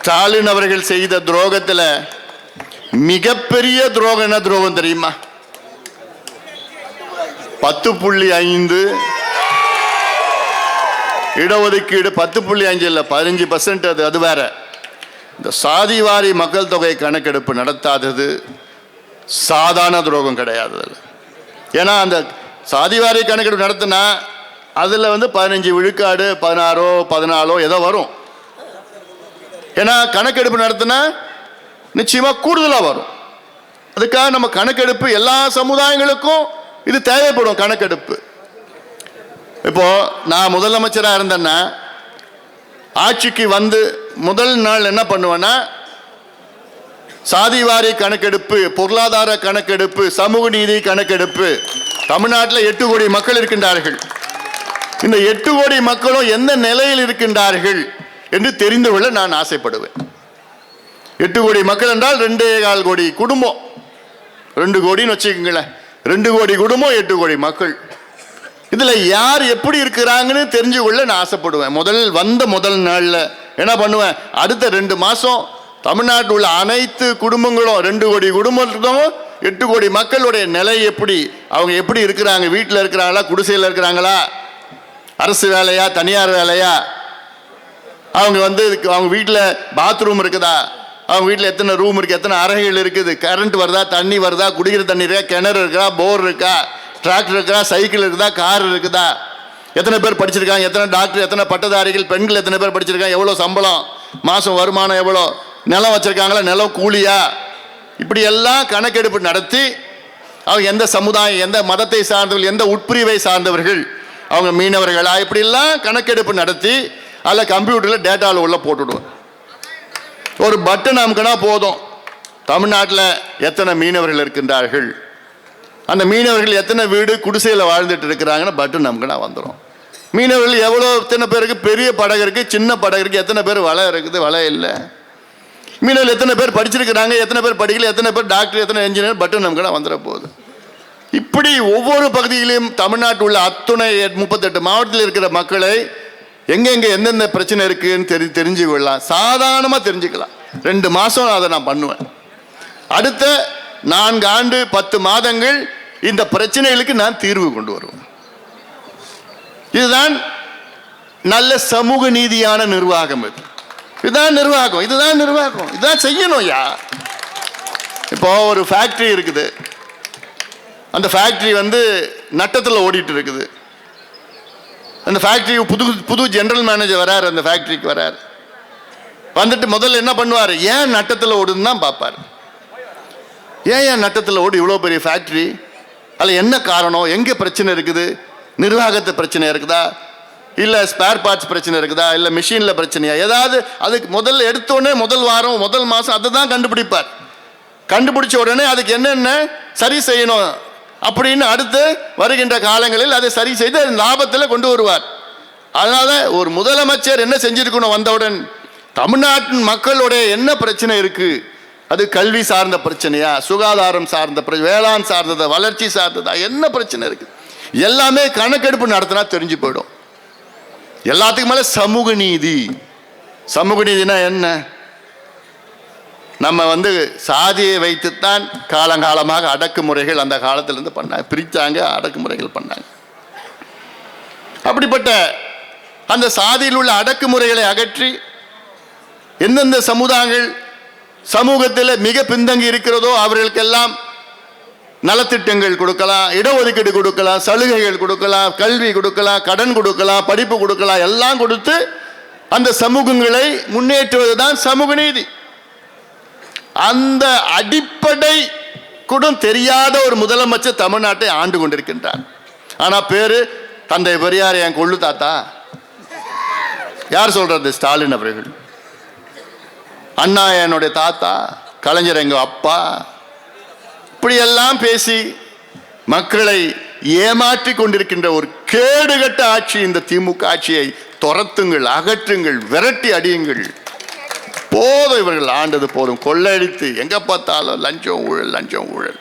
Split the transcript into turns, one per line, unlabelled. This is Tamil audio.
ஸ்டாலின் அவர்கள் செய்த துரோகத்தில் மிகப்பெரிய துரோகம் என்ன துரோகம் தெரியுமா? 10.5 இடஒதுக்கீடு 10.5 இல்லை 15%. அது வேற. இந்த சாதிவாரி மக்கள் தொகை கணக்கெடுப்பு நடத்தாதது சாதாரண துரோகம் கிடையாது. ஏன்னா அந்த சாதிவாரி கணக்கெடுப்பு நடத்தினா அதில் 15 விழுக்காடு 16 14 ஏதோ வரும். ஏன்னா கணக்கெடுப்பு நடத்தினா நிச்சயமாக கூடுதலாக வரும். அதுக்காக நம்ம கணக்கெடுப்பு எல்லா சமுதாயங்களுக்கும் இது தேவைப்படும். கணக்கெடுப்பு இப்போ நான் முதலமைச்சராக இருந்தேன்னா ஆட்சிக்கு வந்து முதல் நாள் என்ன பண்ணுவேன்னா, சாதிவாரி கணக்கெடுப்பு, பொருளாதார கணக்கெடுப்பு, சமூக நீதி கணக்கெடுப்பு. தமிழ்நாட்டில் 8 கோடி மக்கள் இருக்கின்றார்கள். இந்த 8 கோடி மக்களும் எந்த நிலையில் இருக்கின்றார்கள் என்று தெரிந்து கொள்ள நான் ஆசைப்படுவேன். 8 கோடி மக்கள் என்றால் 2.25 கோடி குடும்பம். 2 கோடின்னு வச்சுக்கோங்களேன். 2 கோடி குடும்பம், 8 கோடி மக்கள். இதில் யார் எப்படி இருக்கிறாங்கன்னு தெரிஞ்சு கொள்ள நான் ஆசைப்படுவேன். முதல் நாளில் என்ன பண்ணுவேன், அடுத்த 2 மாதம் தமிழ்நாட்டில் உள்ள அனைத்து குடும்பங்களும் 2 கோடி குடும்பத்துக்கும் 8 கோடி மக்களுடைய நிலை எப்படி, அவங்க எப்படி இருக்கிறாங்க, வீட்டில் இருக்கிறாங்களா, குடிசையில் இருக்கிறாங்களா, அரசு வேலையா, தனியார் வேலையா, அவங்க அவங்க வீட்டில் பாத்ரூம் இருக்குதா, அவங்க வீட்டில் எத்தனை ரூம் இருக்குது, எத்தனை அறைகள் இருக்குது, கரண்ட் வருதா, தண்ணி வருதா, குடிக்கிற தண்ணி இருக்கா, கிணறு இருக்கா, போர் இருக்கா, டிராக்டர் இருக்கா, சைக்கிள் இருக்குதா, கார் இருக்குதா, எத்தனை பேர் படிச்சிருக்காங்க, எத்தனை டாக்டர், எத்தனை பட்டதாரிகள், பெண்கள் எத்தனை பேர் படிச்சிருக்காங்க, எவ்வளோ சம்பளம், மாதம் வருமானம் எவ்வளோ, நிலம் வச்சிருக்காங்களா, நிலம் கூலியா, இப்படி எல்லாம் கணக்கெடுப்பு நடத்தி அவங்க எந்த சமுதாயம், எந்த மதத்தை சார்ந்தவர்கள், எந்த உட்பிரிவை சார்ந்தவர்கள், அவங்க மீனவர்களா, இப்படிலாம் கணக்கெடுப்பு நடத்தி அதில் கம்ப்யூட்டரில் டேட்டாவில் உள்ள போட்டுவிடுவோம். ஒரு பட்டன் அமுக்கினா போதும், தமிழ்நாட்டில் எத்தனை மீனவர்கள் இருக்கின்றார்கள், அந்த மீனவர்கள் எத்தனை வீடு குடிசையில் வாழ்ந்துட்டு இருக்கிறாங்கன்னு பட்டன் அமுக்கினா வந்துடும். மீனவர்கள் எவ்வளோ, எத்தனை பேருக்கு பெரிய படகு இருக்குது, சின்ன படகு இருக்குது, எத்தனை பேர் வலை இருக்குது, வலை இல்லை, மீனவர்கள் எத்தனை பேர் படிச்சிருக்கிறாங்க, எத்தனை பேர் படிக்கல, எத்தனை பேர் டாக்டர், எத்தனை இன்ஜினியர், பட்டன் அமுக்கினா வந்துட போகுது. இப்படி ஒவ்வொரு பகுதியிலும் தமிழ்நாட்டில் உள்ள அத்துணை 38 மாவட்டத்தில் இருக்கிற மக்களை எங்கெங்கே எந்தெந்த பிரச்சனை இருக்குன்னு தெரிஞ்சு கொள்ளலாம். சாதாரணமாக தெரிஞ்சுக்கலாம். 2 மாதம் அதை நான் பண்ணுவேன். அடுத்த 4 ஆண்டு 10 மாதங்கள் இந்த பிரச்சனைகளுக்கு நான் தீர்வு கொண்டு வருவேன். இதுதான் நல்ல சமூக நீதியான நிர்வாகம். இதுதான் நிர்வாகம், இதுதான் நிர்வாகம், இதுதான் செய்யணும். இப்போ ஒரு ஃபேக்டரி இருக்குது, அந்த ஃபேக்டரி நட்டத்தில் ஓடிட்டு இருக்குது. அந்த ஃபேக்டரி புது ஜெனரல் மேனேஜர் வரார், அந்த ஃபேக்டரிக்கு வரார். வந்துட்டு முதல்ல என்ன பண்ணுவார், ஏன் நட்டத்தில் ஓடுன்னு தான் பார்ப்பார். ஏன் நட்டத்தில் ஓடு, இவ்வளோ பெரிய ஃபேக்டரி, அதில் என்ன காரணம், எங்கே பிரச்சனை இருக்குது, நிர்வாகத்து பிரச்சனை இருக்குதா, இல்லை ஸ்பேர் பார்ட்ஸ் பிரச்சனை இருக்குதா, இல்லை மிஷினில் பிரச்சனையா, ஏதாவது அதுக்கு முதல்ல எடுத்தோடனே முதல் வாரம் முதல் மாதம் அதை தான் கண்டுபிடிப்பார். கண்டுபிடிச்ச உடனே அதுக்கு என்னென்ன சரி செய்யணும் அப்படின்னு அடுத்து வருகின்ற காலங்களில் அதை சரி செய்து லாபத்தில் கொண்டு வருவார். அதனால ஒரு முதலமைச்சர் என்ன செஞ்சிருக்கணும், வந்தவுடன் தமிழ்நாட்டின் மக்களுடைய என்ன பிரச்சனை இருக்கு, அது கல்வி சார்ந்த பிரச்சனையா, சுகாதாரம் சார்ந்த வேளாண் சார்ந்ததா, வளர்ச்சி சார்ந்ததா, என்ன பிரச்சனை இருக்கு, எல்லாமே கணக்கெடுப்பு நடத்தினா தெரிஞ்சு போயிடும். எல்லாத்துக்கும் மேல சமூக நீதி. சமூக நீதினா என்ன, நம்ம சாதியை வைத்துத்தான் காலங்காலமாக அடக்குமுறைகள் அந்த காலத்திலிருந்து பண்ணாங்க, பிரித்தாங்க, அடக்குமுறைகள் பண்ணாங்க. அப்படிப்பட்ட அந்த சாதியில் உள்ள அடக்குமுறைகளை அகற்றி எந்தெந்த சமுதாயங்கள் சமூகத்தில் மிக பின்தங்கி இருக்கிறதோ அவர்களுக்கெல்லாம் நலத்திட்டங்கள் கொடுக்கலாம், இடஒதுக்கீடு கொடுக்கலாம், சலுகைகள் கொடுக்கலாம், கல்வி கொடுக்கலாம், கடன் கொடுக்கலாம், படிப்பு கொடுக்கலாம், எல்லாம் கொடுத்து அந்த சமூகங்களை முன்னேற்றுவதுதான் சமூக நீதி. அந்த அடிப்படை கூட தெரியாத ஒரு முதலமைச்சர் தமிழ்நாட்டை ஆண்டு கொண்டிருக்கின்றார். ஆனா பேரு தந்தை பெரியார் என் கொள்ளு தாத்தா. யார் சொல்றது? ஸ்டாலின் அவர்கள். அண்ணா என்னுடைய தாத்தா, கலைஞர் எங்க அப்பா, இப்படியெல்லாம் பேசி மக்களை ஏமாற்றி கொண்டிருக்கின்ற ஒரு கேடுகட்ட ஆட்சி இந்த திமுக ஆட்சியை துரத்துங்கள், அகற்றுங்கள், விரட்டி அடியுங்கள். போதும், இவர்கள் ஆண்டது போதும். கொள்ளையடித்து எங்க பார்த்தாலும் லஞ்சம் ஊழல், லஞ்சம் ஊழல்.